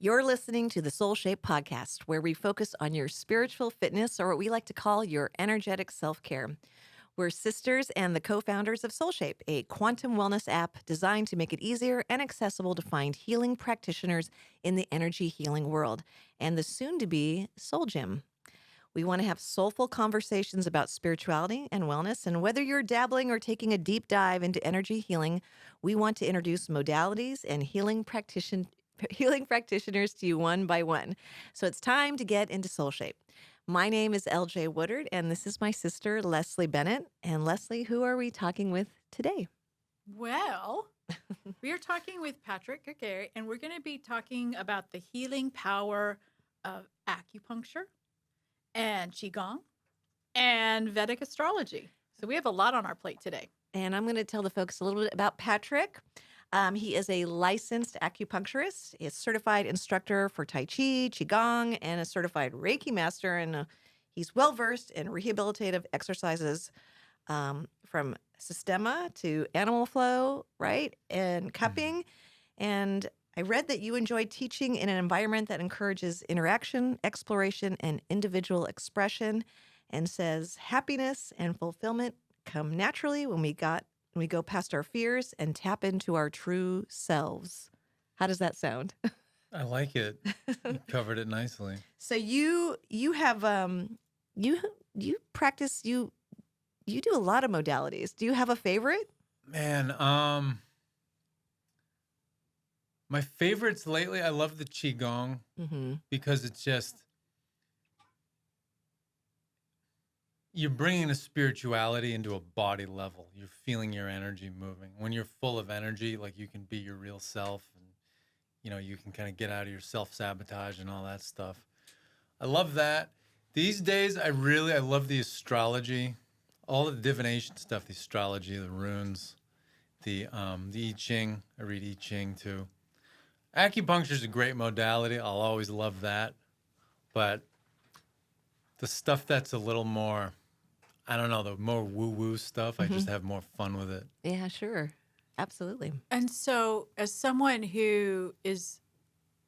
You're listening to the SoulShape Podcast, where we focus on your spiritual fitness, or what we like to call your energetic self-care. We're sisters and the co-founders of SoulShape, a quantum wellness app designed to make it easier and accessible to find healing practitioners in the energy healing world, and the soon-to-be Soul Gym. We want to have soulful conversations about spirituality and wellness, and whether you're dabbling or taking a deep dive into energy healing, we want to introduce modalities and healing practitioners to you one by one. So it's time to get into Soul Shape. My name is LJ Woodard, and this is my sister, Leslie Bennett. And Leslie, who are we talking with today? Well, we are talking with Patrick Giguere, and we're going to be talking about the healing power of acupuncture and Qigong and Vedic Astrology. So we have a lot on our plate today. And I'm going to tell the folks a little bit about Patrick. He is a licensed acupuncturist, a certified instructor for Tai Chi, Qigong, and a certified Reiki master. And he's well-versed in rehabilitative exercises from Sistema to animal flow, right? And cupping. And I read that you enjoy teaching in an environment that encourages interaction, exploration, and individual expression, and says happiness and fulfillment come naturally when we go past our fears and tap into our true selves. How does that sound? I like it. You covered it nicely. So you have you practice you do a lot of modalities. Do you have a favorite? Man, my favorites lately, I love the Qigong because it's just, you're bringing a spirituality into a body level. You're feeling your energy moving. When you're full of energy, like you can be your real self and, you can kind of get out of your self-sabotage and all that stuff. I love that. These days, I love the astrology, all the divination stuff, the astrology, the runes, the I Ching. I read I Ching too. Acupuncture is a great modality. I'll always love that. But the stuff that's a little more, I don't know, the more woo-woo stuff, I just have more fun with it. Yeah, sure. Absolutely. And so as someone who is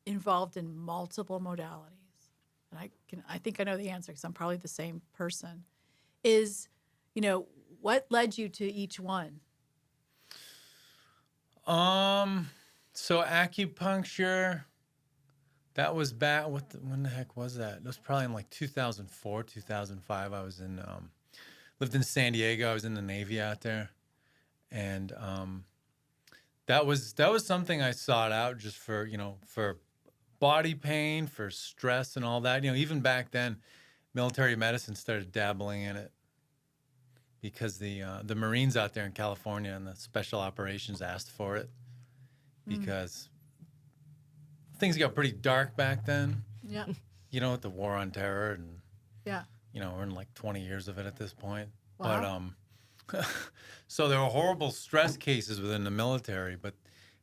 involved in multiple modalities, and I think I know the answer because I'm probably the same person, is, what led you to each one? So acupuncture, that was back, when the heck was that? It was probably in like 2004, 2005. I was lived in San Diego. I was in the Navy out there. And that was something I sought out just for body pain, for stress and all that. Even back then, military medicine started dabbling in it because the Marines out there in California and the special operations asked for it. Because things got pretty dark back then. Yeah. With the war on terror and, Yeah. we're in like 20 years of it at this point. Wow. But, so there were horrible stress cases within the military, but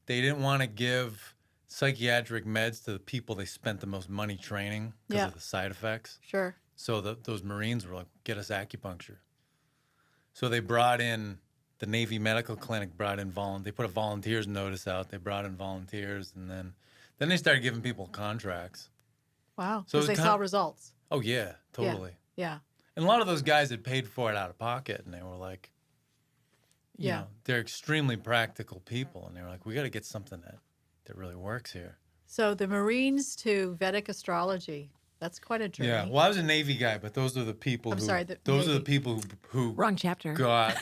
they didn't want to give psychiatric meds to the people they spent the most money training because of the side effects. Sure. So those Marines were like, get us acupuncture. So they brought in, the Navy Medical Clinic they put a volunteers notice out. They brought in volunteers, and then they started giving people contracts. Wow. So Because they saw results. Oh, yeah, totally. Yeah. And a lot of those guys had paid for it out of pocket, and they were like, they're extremely practical people, and they were like, we got to get something that really works here. So the Marines to Vedic Astrology, that's quite a journey. Yeah, well, I was a Navy guy, but those are the people are the people who Wrong chapter. got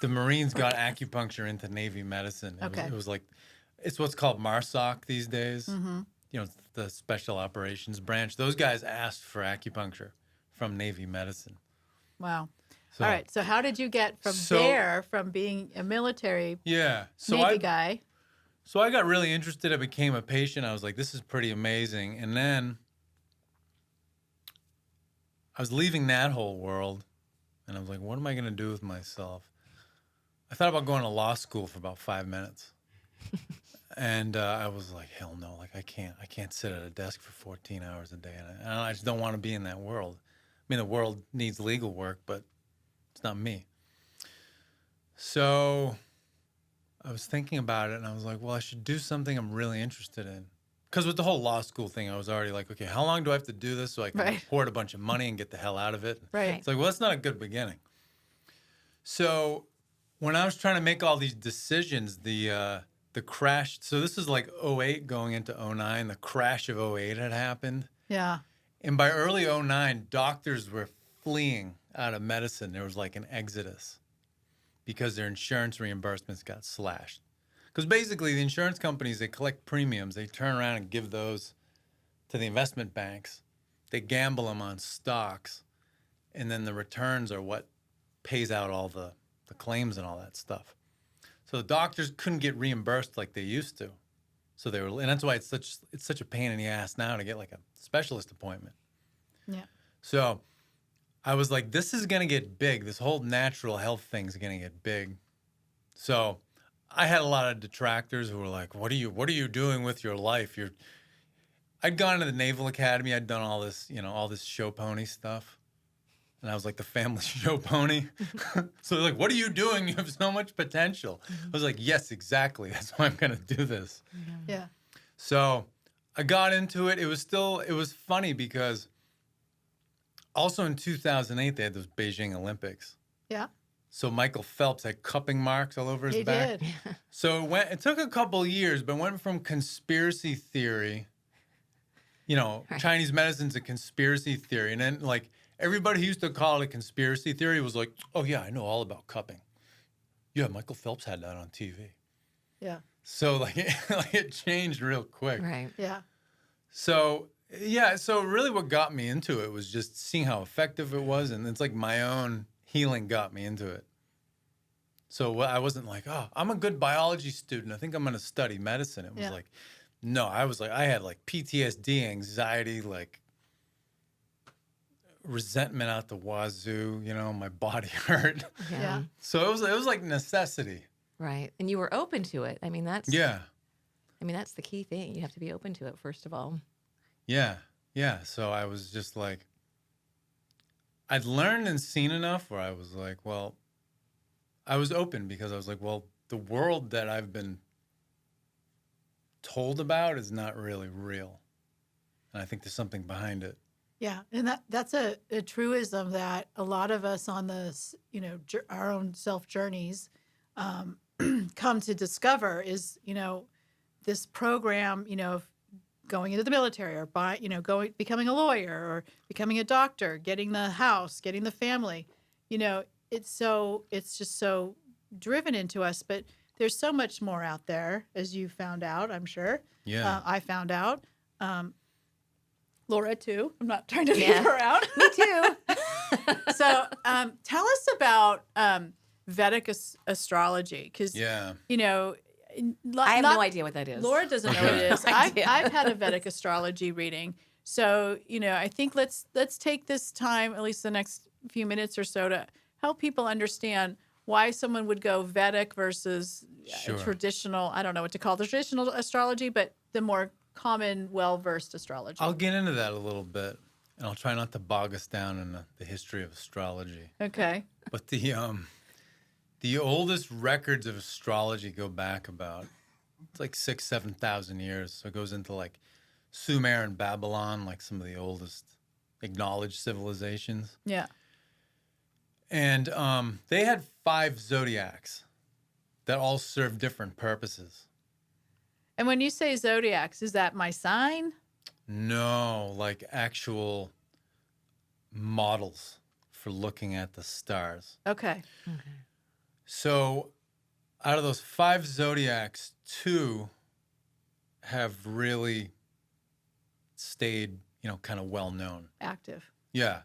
the Marines got acupuncture into Navy medicine. It was like, it's what's called MARSOC these days. The Special Operations Branch. Those guys asked for acupuncture from Navy medicine. Wow. So, all right. So how did you get from being a military Navy guy? So I got really interested. I became a patient. I was like, this is pretty amazing. And then I was leaving that whole world, and I was like, what am I going to do with myself? I thought about going to law school for about 5 minutes. And I was like, hell no, like I can't sit at a desk for 14 hours a day. And I just don't want to be in that world. I mean, the world needs legal work, but it's not me. So I was thinking about it, and I was like, well, I should do something I'm really interested in. because with the whole law school thing, I was already like, okay, how long do I have to do this so I can Right. report a bunch of money and get the hell out of it? Right. It's like, well, that's not a good beginning. So when I was trying to make all these decisions, the crash, so this is like '08 going into '09, the crash of '08 had happened. Yeah. And by early '09, doctors were fleeing out of medicine. There was like an exodus because their insurance reimbursements got slashed. Because basically the insurance companies, they collect premiums. They turn around and give those to the investment banks. They gamble them on stocks. And then the returns are what pays out all the claims and all that stuff. So the doctors couldn't get reimbursed like they used to. So they were, and that's why it's such a pain in the ass now to get like a specialist appointment. Yeah. So I was like, this is going to get big. This whole natural health thing is going to get big. So I had a lot of detractors who were like, what are you doing with your life? I'd gone to the Naval Academy. I'd done all this, all this show pony stuff. And I was like the family show pony. So they're like, what are you doing? You have so much potential. I was like, yes, exactly. That's why I'm going to do this. Yeah. So I got into it. It was funny because also in 2008, they had those Beijing Olympics. Yeah. So Michael Phelps had cupping marks all over his He back. did. So it took a couple years, but went from conspiracy theory, Right. Chinese medicine's a conspiracy theory. And then like everybody who used to call it a conspiracy theory was like, oh yeah, I know all about cupping. Yeah, Michael Phelps had that on TV. Yeah. So like it changed real quick. Right. Yeah. So yeah, so really what got me into it was just seeing how effective it was. And it's like my own healing got me into it. So I wasn't like, oh, I'm a good biology student. I think I'm going to study medicine. It was like, no, I had like PTSD, anxiety, like resentment out the wazoo, my body hurt. Yeah. So it was like necessity. Right. And you were open to it. I mean, that's the key thing. You have to be open to it, first of all. Yeah. Yeah. So I was just like, I'd learned and seen enough where I was like, well, I was open because I was like, well, the world that I've been told about is not really real. And I think there's something behind it. Yeah. And that's a truism that a lot of us on this, our own self journeys come to discover is, this program, of going into the military or becoming a lawyer or becoming a doctor, getting the house, getting the family, it's just so driven into us, but there's so much more out there, as you found out, I'm sure. Yeah. I found out. Laura too. I'm not trying to leave her out. Me too. So tell us about Vedic astrology, because I have no idea what that is. Laura doesn't know what it is. No idea. I've had a Vedic astrology reading. So, I think let's take this time, at least the next few minutes or so, to help people understand why someone would go Vedic versus traditional, I don't know what to call the traditional astrology, but the more common, well-versed astrology. I'll get into that a little bit, and I'll try not to bog us down in the history of astrology. Okay. But the oldest records of astrology go back about, it's like 7,000 years. So it goes into like Sumer and Babylon, like some of the oldest acknowledged civilizations. Yeah. And they had 5 zodiacs that all serve different purposes. And when you say zodiacs, is that my sign? No, like actual models for looking at the stars. Okay. So out of those 5 zodiacs, 2 have really stayed, kind of well known. Active. Yeah.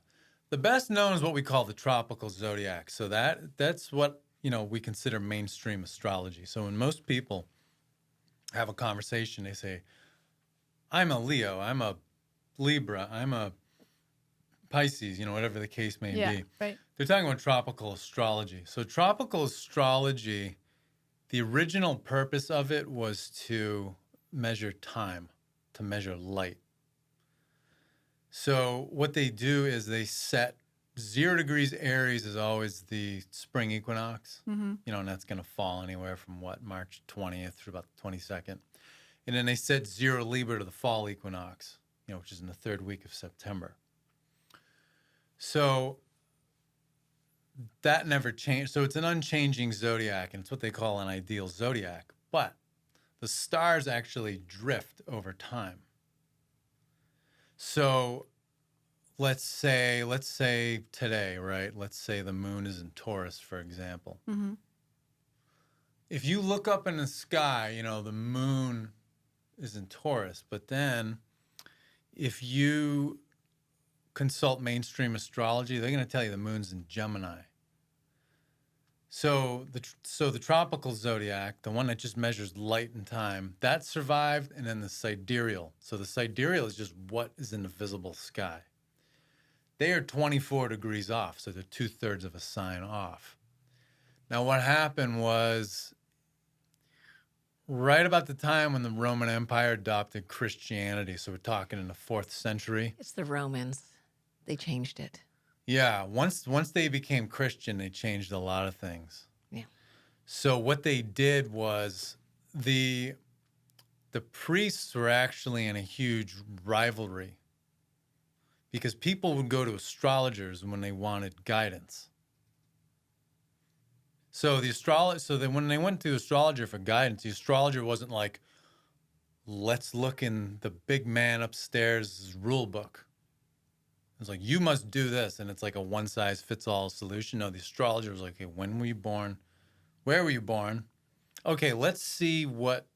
The best known is what we call the tropical zodiac. So that's what, we consider mainstream astrology. So when most people have a conversation, they say, I'm a Leo, I'm a Libra, I'm a Pisces, whatever the case may be. Right. They're talking about tropical astrology. So tropical astrology, the original purpose of it was to measure time, to measure light. So what they do is they set 0 degrees Aries is always the spring equinox, and that's going to fall anywhere from March 20th through about the 22nd. And then they set 0 Libra to the fall equinox, which is in the 3rd week of September. So that never changed. So it's an unchanging zodiac, and it's what they call an ideal zodiac. But the stars actually drift over time. So let's say today, right? Let's say the moon is in Taurus, for example. Mm-hmm. If you look up in the sky, the moon is in Taurus. But then if you consult mainstream astrology, they're going to tell you the moon's in Gemini. So the tropical zodiac, the one that just measures light and time, that survived, and then the sidereal. So the sidereal is just what is in the visible sky. They are 24 degrees off, so they're 2/3 of a sign off. Now, what happened was right about the time when the Roman Empire adopted Christianity, so we're talking in the 4th century. It's the Romans. They changed it. Yeah, once they became Christian, they changed a lot of things. Yeah. So what they did was the priests were actually in a huge rivalry because people would go to astrologers when they wanted guidance. So when they went to the astrologer for guidance, the astrologer wasn't like, let's look in the big man upstairs' rule book. It's like, you must do this, and it's like a one-size-fits-all solution. No, the astrologer was like, okay, when were you born? Where were you born? Okay, let's see what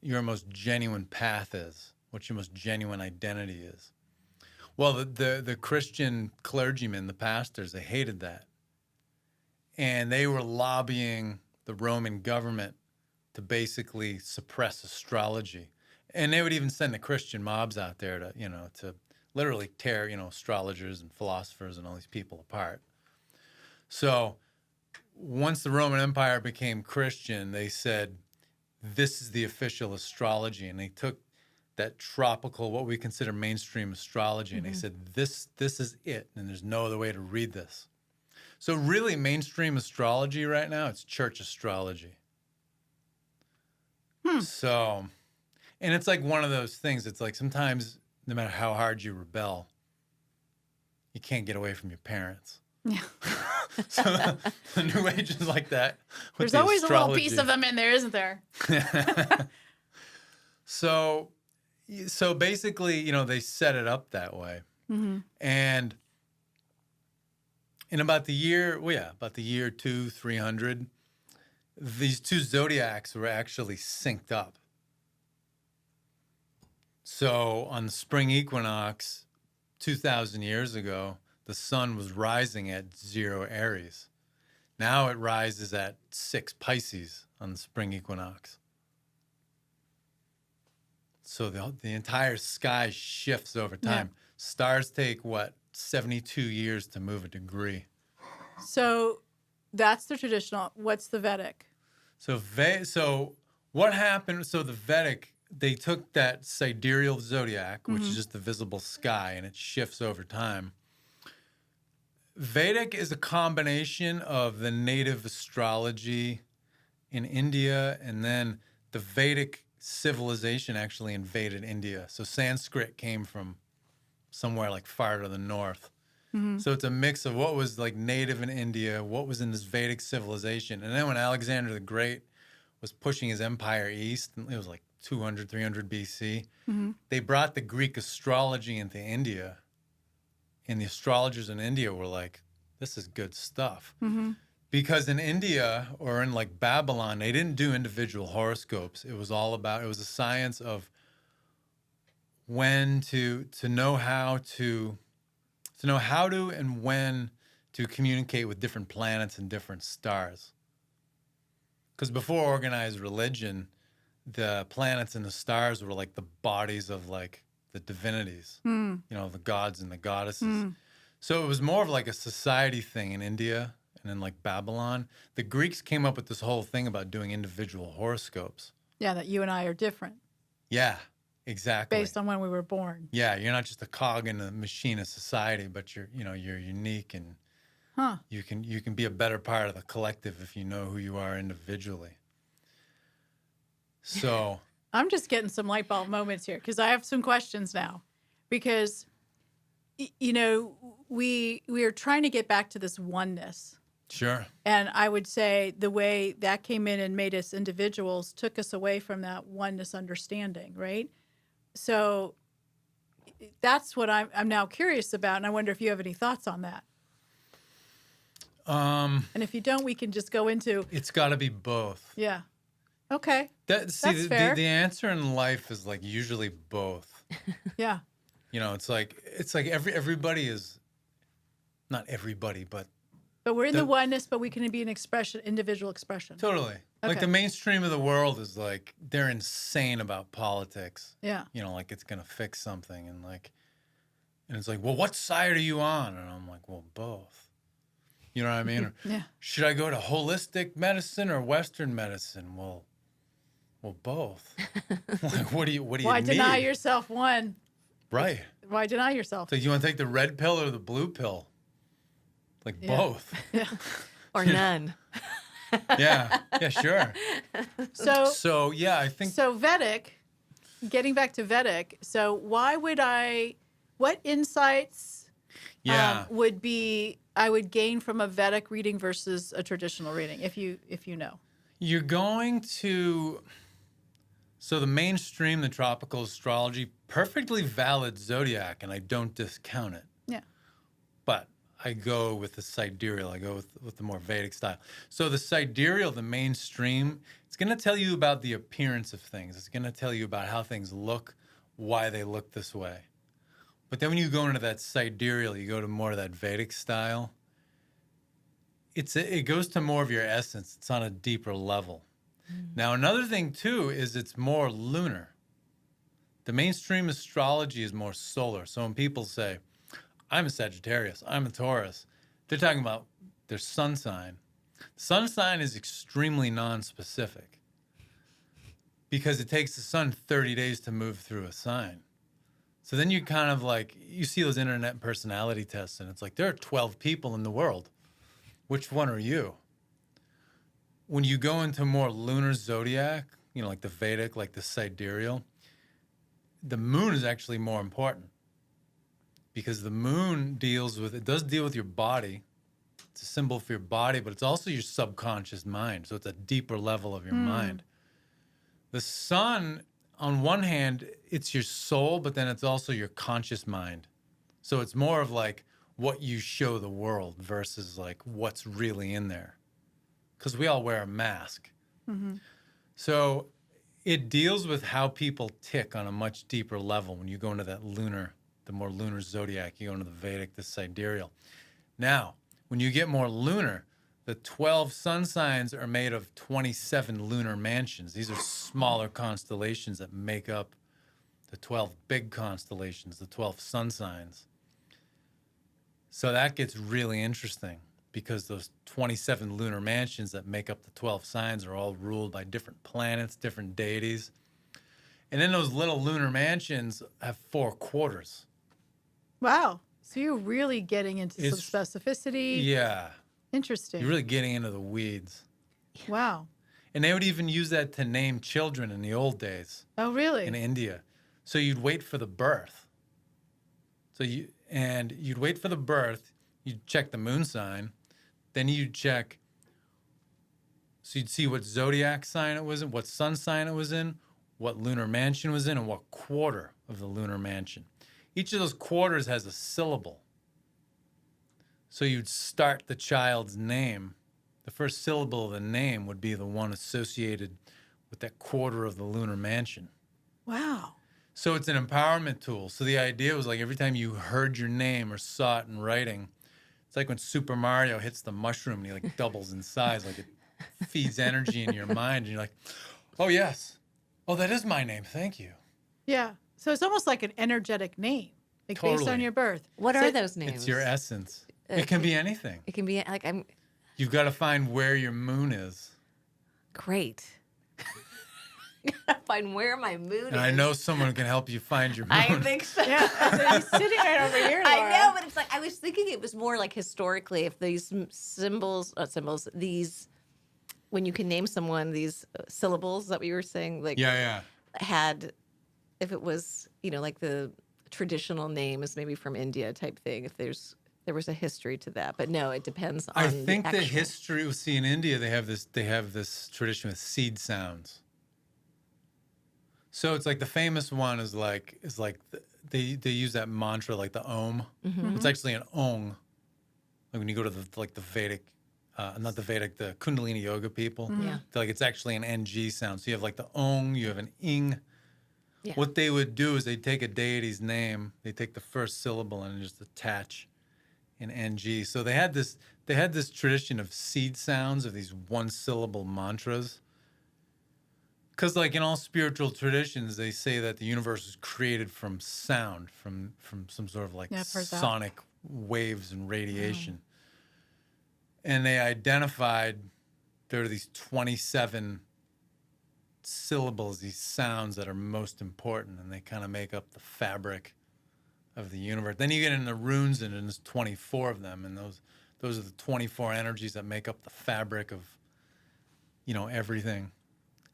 your most genuine path is, what your most genuine identity is. Well, the Christian clergymen, the pastors, they hated that. And they were lobbying the Roman government to basically suppress astrology. And they would even send the Christian mobs out there to literally tear, astrologers and philosophers and all these people apart. So once the Roman Empire became Christian, they said, this is the official astrology. And they took that tropical, what we consider mainstream astrology, and they said, this is it, and there's no other way to read this. So really, mainstream astrology right now, it's church astrology. So, and it's like one of those things, it's like sometimes, no matter how hard you rebel, you can't get away from your parents. Yeah. So the New Age is like that. There's always a little piece of them in there, isn't there? So basically, they set it up that way. Mm-hmm. And in about the year 300, these two zodiacs were actually synced up. So on the spring equinox, 2,000 years ago, the sun was rising at 0 Aries. Now it rises at 6 Pisces on the spring equinox. So the entire sky shifts over time. Yeah. Stars take, 72 years to move a degree. So that's the traditional. What's the Vedic? So what happened? So the Vedic, they took that sidereal zodiac, which is just the visible sky, and it shifts over time. Vedic is a combination of the native astrology in India, and then the Vedic civilization actually invaded India. So Sanskrit came from somewhere like far to the north. Mm-hmm. So it's a mix of what was like native in India, what was in this Vedic civilization. And then when Alexander the Great was pushing his empire east, it was like 200, 300 BC, they brought the Greek astrology into India. And the astrologers in India were like, this is good stuff. Mm-hmm. Because in India or in like Babylon, they didn't do individual horoscopes. It was a science of when to know how to and when to communicate with different planets and different stars. Because before organized religion, the planets and the stars were like the bodies of like the divinities, the gods and the goddesses. So it was more of like a society thing in India and in like Babylon. The Greeks came up with this whole thing about doing individual horoscopes. Yeah, that you and I are different. Yeah, exactly. Based on when we were born. Yeah, you're not just a cog in the machine of society, but you're unique, and you can be a better part of the collective if you know who you are individually. So I'm just getting some light bulb moments here because I have some questions now. Because, we are trying to get back to this oneness. Sure. And I would say the way that came in and made us individuals took us away from that oneness understanding, right? So that's what I'm now curious about. And I wonder if you have any thoughts on that. And if you don't, we can just go into. It's got to be both. Yeah. Okay. That's fair. The answer in life is like usually both. Yeah. It's like everybody is, not everybody, but we're in the oneness, but we can be an individual expression. Totally. Like Okay. the mainstream of the world is like, they're insane about politics. Yeah. Like it's going to fix something. And it's like, well, what side are you on? And I'm like, well, both. You know what I mean? Or, Yeah. should I go to holistic medicine or Western medicine? Well, both. Like, what do you Why need? deny yourself one? Right. Why deny yourself? So you want to take the red pill or the blue pill? Like Yeah. both. Yeah. Or none. Yeah. Yeah, sure. So yeah, I think. So Vedic, getting back to Vedic. So what insights Yeah. I would gain from a Vedic reading versus a traditional reading, if you know? You're going to. So the mainstream, the tropical astrology, perfectly valid zodiac, and I don't discount it. Yeah. But I go with the sidereal. I go with the more Vedic style. So the sidereal, the mainstream, it's going to tell you about the appearance of things. It's going to tell you about how things look, why they look this way. But then when you go into that sidereal, you go to more of that Vedic style. It goes to more of your essence. It's on a deeper level. Now, another thing, too, is it's more lunar. The mainstream astrology is more solar. So when people say, I'm a Sagittarius, I'm a Taurus, they're talking about their sun sign. Sun sign is extremely non-specific because it takes the sun 30 days to move through a sign. So then you kind of like, you see those internet personality tests, and it's like, there are 12 people in the world. Which one are you? When you go into more lunar zodiac, like the Vedic, like the sidereal, the moon is actually more important because the moon does deal with your body. It's a symbol for your body, but it's also your subconscious mind. So it's a deeper level of your mind. The sun, on one hand, it's your soul, but then it's also your conscious mind. So it's more of like what you show the world versus like what's really in there. Because we all wear a mask. Mm-hmm. So it deals with how people tick on a much deeper level when you go into that the more lunar zodiac, you go into the Vedic, the sidereal. Now, when you get more lunar, the 12 sun signs are made of 27 lunar mansions. These are smaller constellations that make up the 12 big constellations, the 12 sun signs. So that gets really interesting because those 27 lunar mansions that make up the 12 signs are all ruled by different planets, different deities. And then those little lunar mansions have 4 quarters. Wow. So you're really getting into some specificity. Yeah. Interesting. You're really getting into the weeds. Wow. And they would even use that to name children in the old days. Oh, really? In India. So you'd wait for the birth. You'd wait for the birth, you'd check the moon sign, then you'd check, so you'd see what zodiac sign it was in, what sun sign it was in, what lunar mansion was in, and what quarter of the lunar mansion. Each of those quarters has a syllable. So you'd start the child's name. The first syllable of the name would be the one associated with that quarter of the lunar mansion. Wow. So it's an empowerment tool. So the idea was like every time you heard your name or saw it in writing, it's like when Super Mario hits the mushroom and he like doubles in size, like it feeds energy in your mind. And you're like, oh, yes. Oh, that is my name. Thank you. Yeah. So it's almost like an energetic name, like based on Totally. your birth. What So- are those names? It's your essence. It can be anything. It can be like I'm You've got to find where your moon is. great. Gotta find where my moon And is. I know someone can help you find your moon. I think so. Yeah. So he's sitting right over here, Laura. I know, but it's like I was thinking it was more like historically, if these these when you can name someone, these syllables that we were saying, like Yeah. had, if it was, like the traditional name is maybe from India type thing, if there was a history to that. But no, it depends I on the think the actual. history we see in India, they have this tradition with seed sounds. So it's like the famous one is like they use that mantra like the Om. Mhm. It's actually an Ong. Like when you go to the Vedic, not the Vedic, the Kundalini yoga people. Yeah. They're like it's actually an NG sound. So you have like the Ong, you have an Ing. Yeah. What they would do is they take a deity's name, they take the first syllable and just attach an NG. So they had this tradition of seed sounds of these one syllable mantras. Because like in all spiritual traditions, they say that the universe was created from sound, from some sort of like Yeah, I've heard that. sonic waves and radiation. And they identified there are these 27 syllables, these sounds that are most important, and they kind of make up the fabric of the universe. Then you get into runes, and there's 24 of them, and those are the 24 energies that make up the fabric of, everything.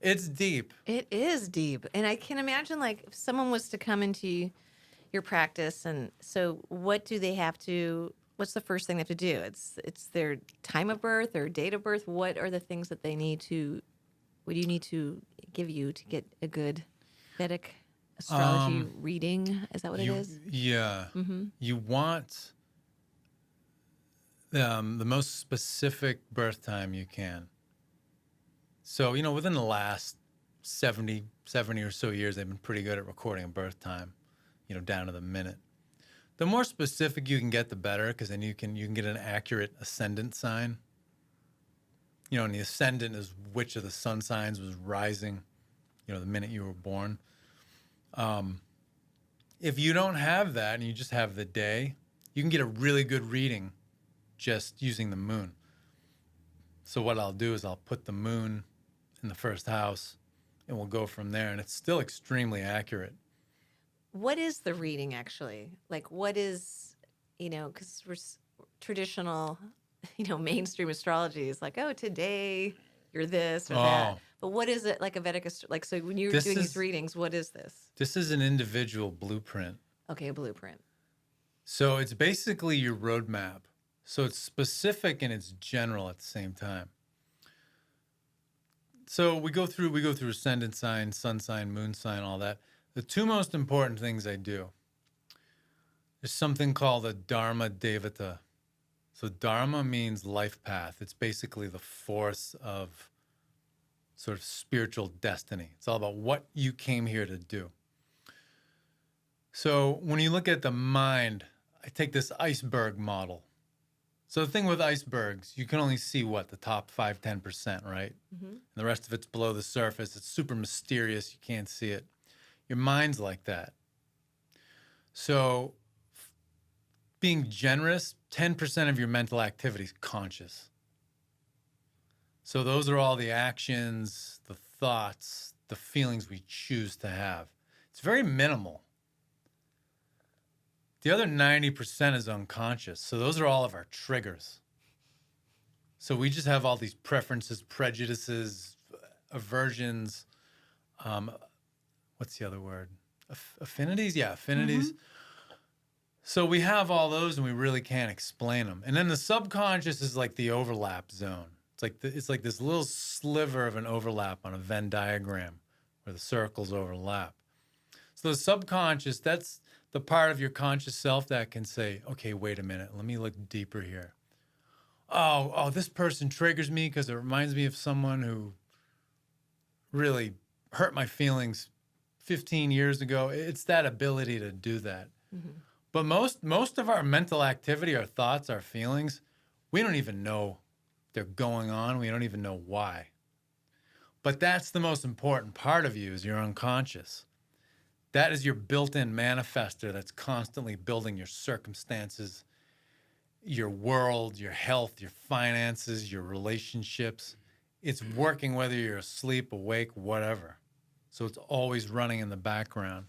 It's deep. It is deep. And I can imagine, like, if someone was to come into your practice, and so what's the first thing they have to do? It's their time of birth or date of birth. What are the things that what do you need to give you to get a good Vedic astrology reading? Is that what it is? Yeah. Mm-hmm. You want the most specific birth time you can. So, within the last 70 or so years, they've been pretty good at recording a birth time, down to the minute. The more specific you can get, the better, because then you can get an accurate ascendant sign. And the ascendant is which of the sun signs was rising, the minute you were born. If you don't have that and you just have the day, you can get a really good reading just using the moon. So what I'll do is I'll put the moon in the first house and we'll go from there. And it's still extremely accurate. What is the reading actually? Like, what is, because we're traditional, mainstream astrology is like, oh, today you're this or that. But what is it like a Vedic, so when you're doing these readings, what is this? This is an individual blueprint. Okay, a blueprint. So it's basically your roadmap. So it's specific and it's general at the same time. So we go through ascendant sign, sun sign, moon sign, all that. The two most important things I do is something called a Dharma Devata. So Dharma means life path. It's basically the force of sort of spiritual destiny. It's all about what you came here to do. So when you look at the mind, I take this iceberg model. So the thing with icebergs, you can only see the top 5-10%, right? Mm-hmm. And the rest of it's below the surface. It's super mysterious. You can't see it. Your mind's like that. So being generous, 10% of your mental activity is conscious. So those are all the actions, the thoughts, the feelings we choose to have. It's very minimal. The other 90% is unconscious. So those are all of our triggers. So we just have all these preferences, prejudices, aversions. What's the other word? Affinities? Yeah, affinities. Mm-hmm. So we have all those and we really can't explain them. And then the subconscious is like the overlap zone. It's like this little sliver of an overlap on a Venn diagram where the circles overlap. So the subconscious, that's the part of your conscious self that can say, okay, wait a minute, let me look deeper here. Oh, this person triggers me because it reminds me of someone who really hurt my feelings 15 years ago. It's that ability to do that. Mm-hmm. But most of our mental activity, our thoughts, our feelings, we don't even know they're going on. We don't even know why. But that's the most important part of you is your unconscious. That is your built-in manifester that's constantly building your circumstances, your world, your health, your finances, your relationships. It's working whether you're asleep, awake, whatever. So it's always running in the background.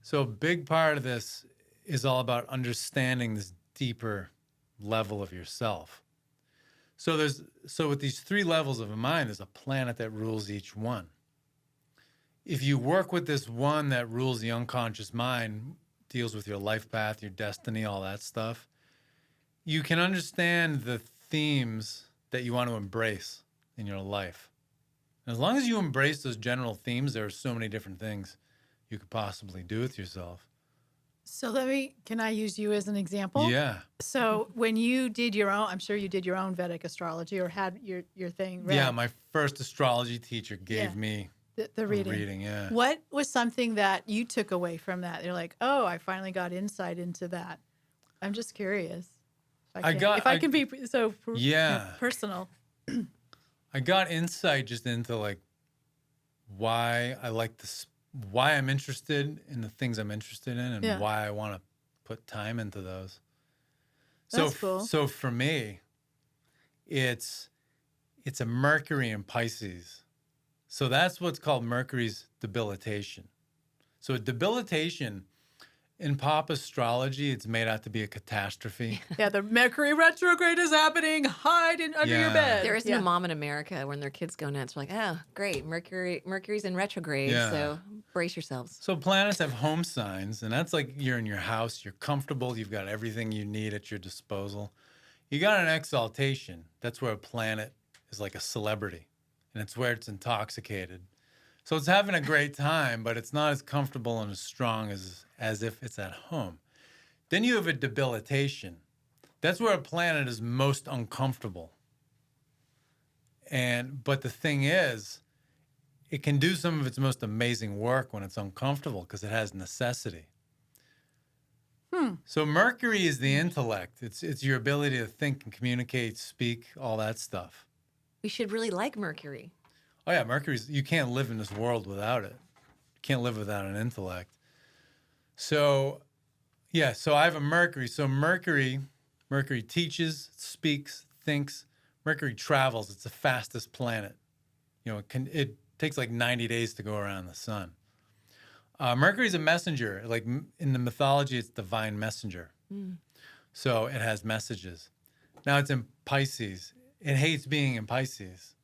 So a big part of this is all about understanding this deeper level of yourself. So with these three levels of a mind, there's a planet that rules each one. if you work with this one that rules the unconscious mind, deals with your life path, your destiny, all that stuff, you can understand the themes that you want to embrace in your life. And as long as you embrace those general themes, there are so many different things you could possibly do with yourself. So can I use you as an example? Yeah. So when you did your own, I'm sure you did your own Vedic astrology or had your thing read. Yeah, my first astrology teacher gave Yeah. me The a reading. reading. Yeah. What was something that you took away from that? You're like, oh, I finally got insight into that. I'm just curious. If I can be so personal. I got insight just into like why I like this, why I'm interested in the things I'm interested in, and why I want to put time into those. That's cool. So for me, it's a Mercury in Pisces. So that's what's called Mercury's debilitation. So a debilitation in pop astrology, it's made out to be a catastrophe. Yeah, the Mercury retrograde is happening. Hide under your bed. There isn't a mom in America when their kids go nuts. We're like, oh, great, Mercury's in retrograde, so brace yourselves. So planets have home signs, and that's like you're in your house, you're comfortable, you've got everything you need at your disposal. You got an exaltation. That's where a planet is like a celebrity, and it's where it's intoxicated. So it's having a great time, but it's not as comfortable and as strong as if it's at home. Then you have a debilitation. That's where a planet is most uncomfortable. But the thing is, it can do some of its most amazing work when it's uncomfortable because it has necessity. So Mercury is the intellect. It's your ability to think and communicate, speak, all that stuff. We should really like Mercury. Oh yeah, you can't live in this world without it. You can't live without an intellect. So I have a Mercury. So Mercury teaches, speaks, thinks. Mercury travels. It's the fastest planet. It takes like 90 days to go around the sun. Mercury's a messenger. Like in the mythology, it's divine messenger. So it has messages. Now it's in Pisces. It hates being in Pisces.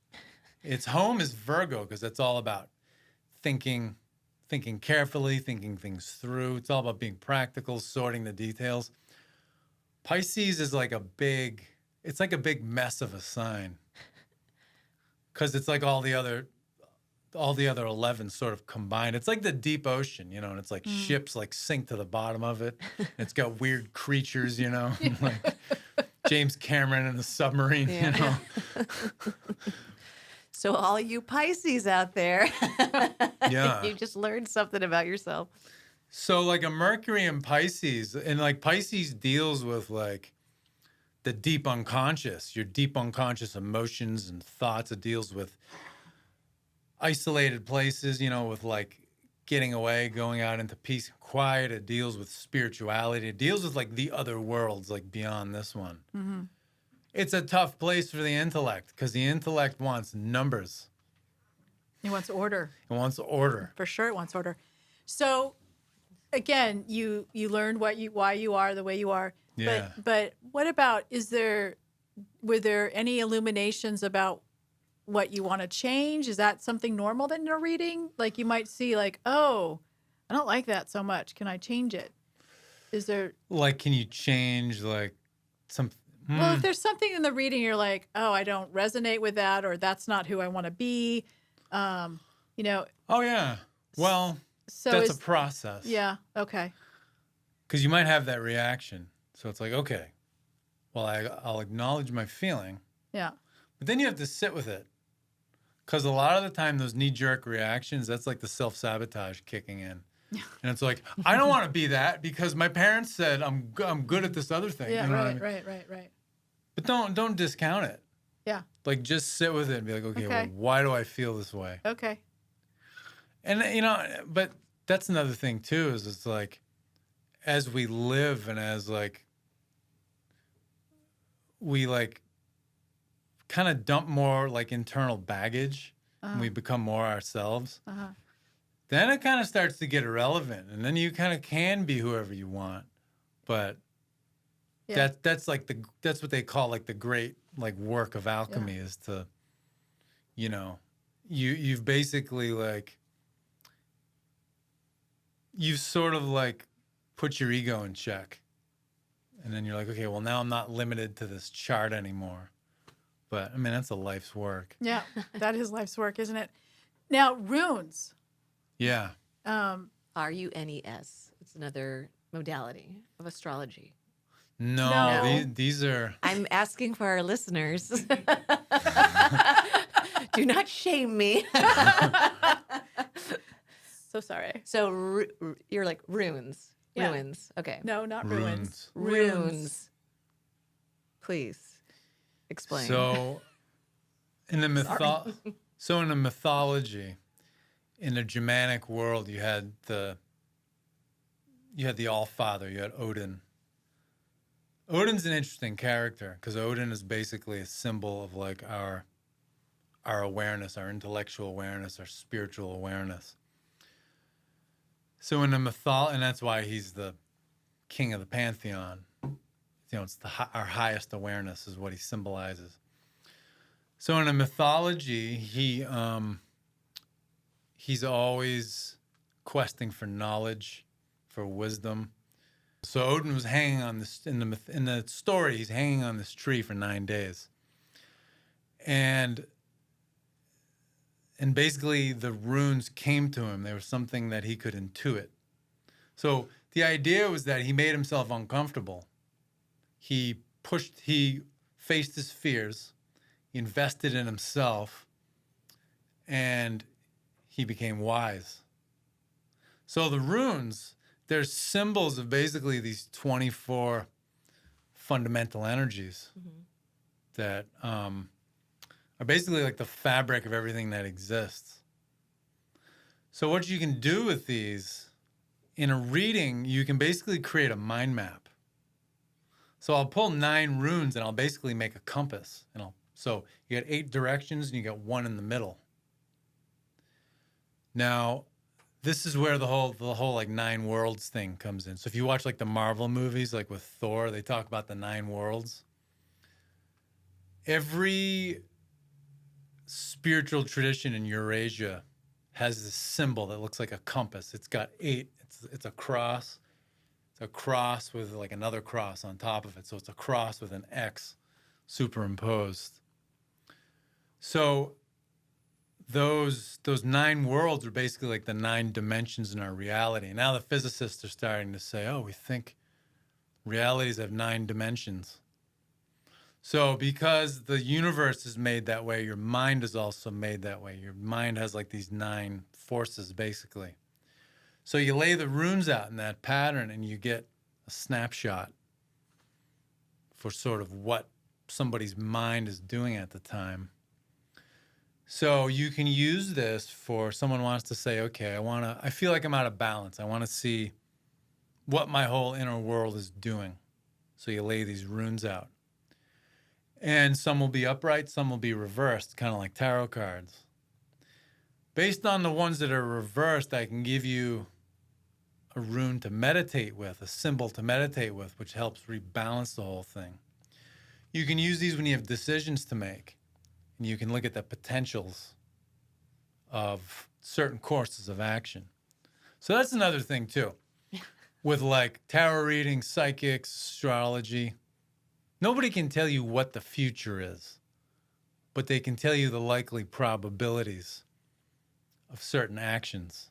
Its home is Virgo because it's all about thinking carefully, thinking things through. It's all about being practical, sorting the details. Pisces is like a big mess of a sign because it's like all the other 11 sort of combined. It's like the deep ocean, and it's like ships like sink to the bottom of it. It's got weird creatures, like James Cameron in the submarine, So all you Pisces out there, Yeah. you just learned something about yourself. So like a Mercury in Pisces, and like Pisces deals with like the deep unconscious, your deep unconscious emotions and thoughts. It deals with isolated places, with like getting away, going out into peace and quiet. It deals with spirituality. It deals with like the other worlds, like beyond this one. Mm-hmm. It's a tough place for the intellect because the intellect wants numbers. It wants order. It wants order. For sure, it wants order. So, again, you learned why you are the way you are. Yeah. But what about, were there any illuminations about what you want to change? Is that something normal that in a reading? Like you might see like, oh, I don't like that so much. Can I change it? Is there... Like, can you change like some... Well, if there's something in the reading you're like, oh, I don't resonate with that, or that's not who I want to be, Oh, yeah. Well, so that's a process. Yeah, okay. Because you might have that reaction. So it's like, okay, well, I'll acknowledge my feeling. Yeah. But then you have to sit with it. Because a lot of the time, those knee-jerk reactions, that's like the self-sabotage kicking in. And it's like, I don't want to be that because my parents said I'm good at this other thing. Yeah, you know right, what I mean? right. But don't discount it. Yeah. Like, just sit with it and be like, okay, well, why do I feel this way? Okay. And, but that's another thing, too, is it's like, as we live and as, like, we, like, kind of dump more, like, internal baggage and we become more ourselves, then it kind of starts to get irrelevant. And then you kind of can be whoever you want. But that's like that's what they call, like, the great, like, work of alchemy is to, you've basically, like, you sort of like put your ego in check. And then you're like, okay, well, now I'm not limited to this chart anymore. But I mean, that's a life's work. Yeah, that is life's work, isn't it? Now, runes. Yeah. RUNES. It's another modality of astrology. No, No. These are. I'm asking for our listeners. Do not shame me. So sorry. So you're like runes. Yeah. Ruins. Okay. No, not ruins. Runes. Please explain. So in the mythology, in the Germanic world, you had the All-Father, you had Odin. Odin's an interesting character because Odin is basically a symbol of like our awareness, our intellectual awareness, our spiritual awareness. So in the and that's why he's the king of the pantheon. You know, it's our highest awareness is what he symbolizes. So in a mythology, he's always questing for knowledge, for wisdom. So Odin was hanging on this in the story. He's hanging on this tree for 9 days, and basically the runes came to him. They were something that he could intuit. So the idea was that he made himself uncomfortable. He faced his fears, he invested in himself, and he became wise. So the runes, they're symbols of basically these 24 fundamental energies that are basically like the fabric of everything that exists. So what you can do with these, in a reading, you can basically create a mind map. So I'll pull 9 runes and I'll basically make a compass. So you got 8 directions and you got 1 in the middle. Now, this is where the whole like 9 worlds thing comes in. So if you watch like the Marvel movies, like with Thor, they talk about the 9 worlds. Every spiritual tradition in Eurasia has this symbol that looks like a compass. It's got 8. It's a cross. It's a cross with like another cross on top of it. So it's a cross with an X superimposed. So those 9 worlds are basically like the 9 dimensions in our reality. Now the physicists are starting to say, oh, we think realities have 9 dimensions. So because the universe is made that way, your mind is also made that way. Your mind has like these 9 forces, basically. So you lay the runes out in that pattern and you get a snapshot for sort of what somebody's mind is doing at the time. So you can use this for someone wants to say, okay, I feel like I'm out of balance. I want to see what my whole inner world is doing. So you lay these runes out. And some will be upright, some will be reversed, kind of like tarot cards. Based on the ones that are reversed, I can give you a rune to meditate with, a symbol to meditate with, which helps rebalance the whole thing. You can use these when you have decisions to make. And you can look at the potentials of certain courses of action. So that's another thing, too. With like tarot reading, psychics, astrology, nobody can tell you what the future is, but they can tell you the likely probabilities of certain actions.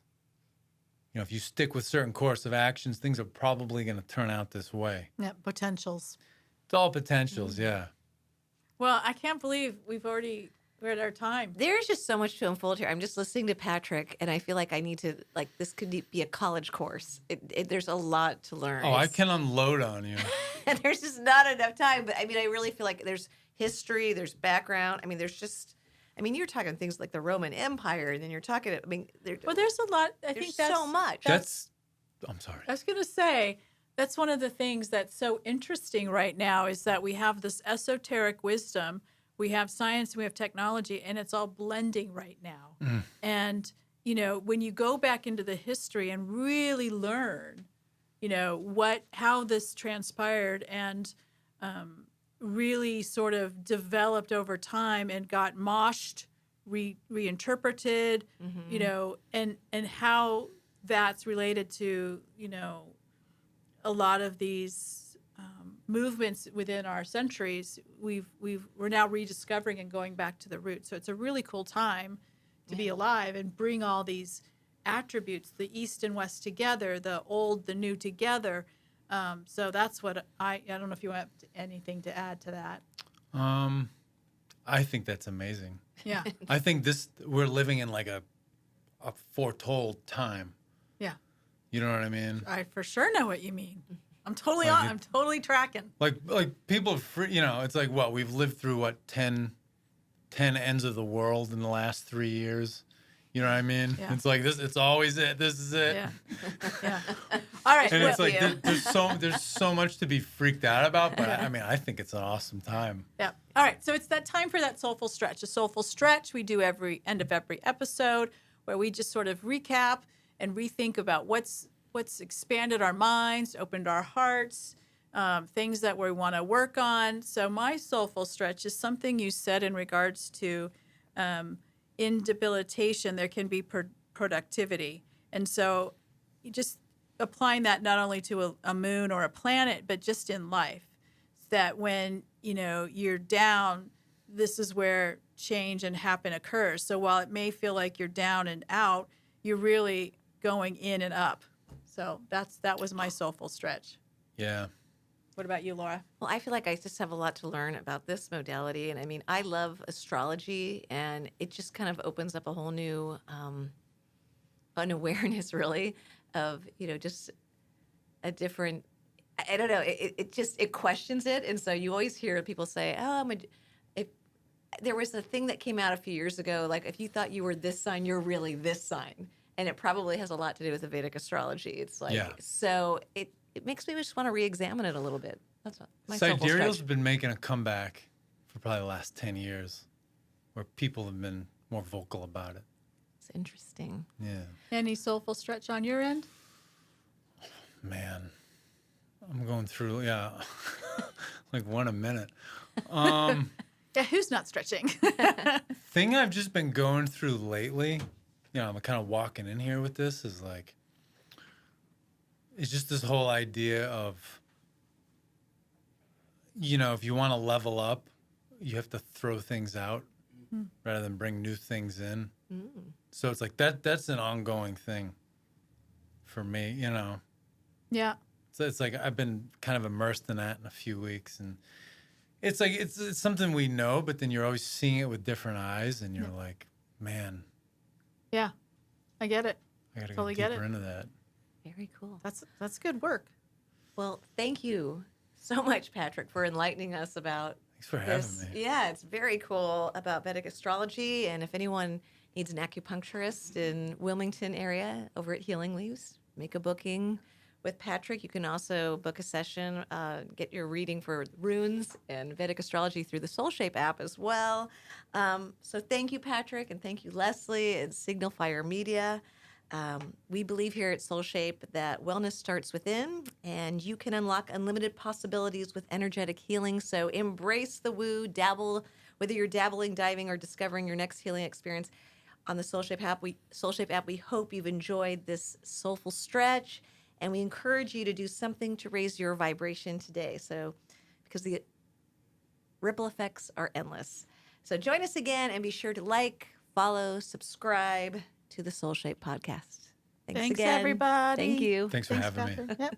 You know, if you stick with certain course of actions, things are probably going to turn out this way. Yeah, potentials. It's all potentials, yeah. Well, I can't believe we're at our time. There's just so much to unfold here. I'm just listening to Patrick, and I feel like I need to, like, this could be a college course. There's a lot to learn. Oh, I can unload on you. And there's just not enough time. But, I mean, I really feel like there's history, there's background. I mean, you're talking things like the Roman Empire, and then you're talking, Well, there's a lot. I there's think that's so much. I'm sorry. I was going to say, that's one of the things that's so interesting right now is that we have this esoteric wisdom, we have science, we have technology, and it's all blending right now. And, you know, when you go back into the history and really learn, you know, how this transpired and really sort of developed over time and got moshed, reinterpreted, you know, and how that's related to, a lot of these movements within our centuries. We're now rediscovering and going back to the roots. So it's a really cool time to be alive and bring all these attributes, the East and West together, the old, the new together. So that's what I don't know if you want anything to add to that. I think that's amazing. Yeah. I think we're living in like a foretold time. Yeah. You know what I mean? I for sure know what you mean. I'm totally Like on. I'm totally tracking. Like people, it's like what we've lived through. 10 ends of the world in the last 3 years. You know what I mean? Yeah. It's like this. It's always it. This is it. Yeah. Yeah. All right. And it's well, like there's so much to be freaked out about. But I think it's an awesome time. yeah. All right. So it's that time for that soulful stretch. A soulful stretch we do every end of every episode, where we just sort of recap and rethink about what's expanded our minds, opened our hearts, things that we want to work on. So my soulful stretch is something you said in regards to in debilitation, there can be productivity. And so you just applying that not only to a moon or a planet, but just in life, that when, you're down, this is where change and happen occurs. So while it may feel like you're down and out, you're really going in and up. So that was my soulful stretch. Yeah. What about you, Laura? Well, I feel like I just have a lot to learn about this modality. And I mean, I love astrology, and it just kind of opens up a whole new an awareness, really, of, just a different, I don't know, it questions it. And so you always hear people say, oh, there was a thing that came out a few years ago, like if you thought you were this sign, you're really this sign. And it probably has a lot to do with the Vedic astrology. It's like, so it makes me just want to re-examine it a little bit. That's what my soulful Sidereal's stretch. been making a comeback for probably the last 10 years, where people have been more vocal about it. It's interesting. Yeah. Any soulful stretch on your end? Man, I'm going through, like one a minute. Yeah, who's not stretching? Thing I've just been going through lately, I'm kind of walking in here with this, is like, it's just this whole idea of, if you want to level up, you have to throw things out rather than bring new things in. Mm. So it's like that's an ongoing thing for me, Yeah. So it's like I've been kind of immersed in that in a few weeks, and it's like it's something we know, but then you're always seeing it with different eyes, and you're like, man, Yeah. I get it. I gotta Totally go get deeper it. into that. Very cool. That's good work. Well, thank you so much, Patrick, for enlightening us about Thanks for this. having me. Yeah, it's very cool about Vedic astrology. And if anyone needs an acupuncturist in Wilmington area over at Healing Leaves, make a booking with Patrick. You can also book a session, get your reading for runes and Vedic astrology through the SoulShape app as well. So thank you, Patrick, and thank you, Leslie, and Signal Fire Media. We believe here at SoulShape that wellness starts within, and you can unlock unlimited possibilities with energetic healing. So embrace the woo, dabble, whether you're dabbling, diving, or discovering your next healing experience on the SoulShape app. We hope you've enjoyed this soulful stretch, and we encourage you to do something to raise your vibration today. So, because the ripple effects are endless. So join us again, and be sure to like, follow, subscribe to the SoulShape Podcast. Thanks again. Everybody. Thank you. Thanks for having me. Catherine. Yep.